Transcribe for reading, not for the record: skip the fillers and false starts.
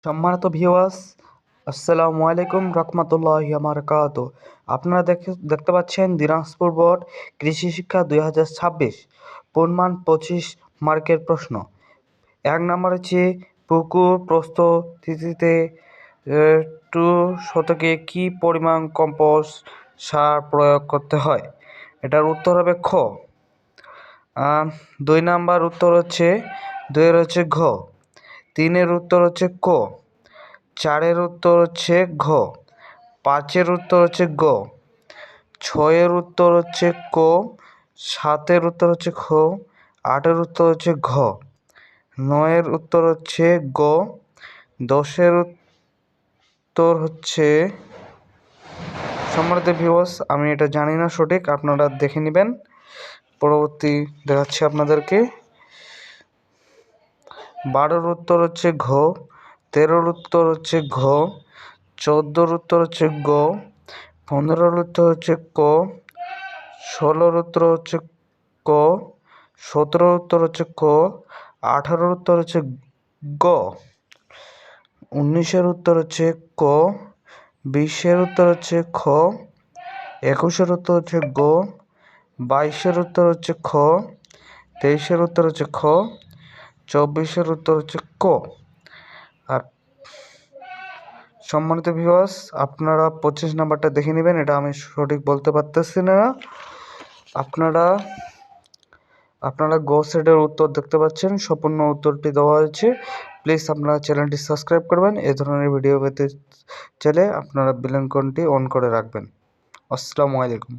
সম্মানিত ভিউয়ার্স, আসসালামু আলাইকুম রহমতুল্লাহি বারাকাতুহু। আপনারা দেখতে পাচ্ছেন দিনাজপুর বোর্ড কৃষি শিক্ষা 2026 পূর্ণমান 25 মার্কের প্রশ্ন। 1 নম্বর হচ্ছে পুকুর প্রস্তুতিতে 2 শতকে কি পরিমাণ কম্পোস্ট সার প্রয়োগ করতে হয়? এটার উত্তর হবে খ। 2 নাম্বার উত্তর হচ্ছে 2 হচ্ছে ঘ। 3 উত্তর হচ্ছে ক। 4 উত্তর হচ্ছে ঘ। 5 উত্তর হচ্ছে গ। 6 উত্তর হচ্ছে ক। 7 উত্তর হচ্ছে খ। 8 উত্তর হচ্ছে ঘ। 9 উত্তর হচ্ছে গ। 10 উত্তর হচ্ছে, সম্মানিত ভিউয়ার্স, আমি এটা জানি না সঠিক, আপনারা দেখে নেবেন। পরবর্তী দেখাচ্ছি আপনাদেরকে। 12 উত্তর হচ্ছে ঘ। 13 উত্তর হচ্ছে ঘ। 14 উত্তর হচ্ছে গ। 15 উত্তর হচ্ছে ক। 16 উত্তর হচ্ছে ক। 17 উত্তর হচ্ছে ক। 18 উত্তর হচ্ছে গ। 19 উত্তর হচ্ছে ক। 20 উত্তর হচ্ছে খ। 21 উত্তর হচ্ছে গ। 22 উত্তর হচ্ছে খ। 23 উত্তর হচ্ছে খ। 24 উত্তর হচ্ছে ক। আর সম্মানিত ভিউয়ার্স, আপনারা 25 নাম্বারটা দেখে নেবেন, এটা আমি সঠিক বলতে পারতেছি না। আপনারা গ সেটের উত্তর দেখতে পাচ্ছেন, সম্পূর্ণ উত্তরটি দেওয়া হয়েছে। প্লিজ আপনারা চ্যানেলটি সাবস্ক্রাইব করবেন। এই ধরনের ভিডিও পেতে চাইলে আপনারা বেল আইকনটি অন করে রাখবেন। আসসালামু আলাইকুম।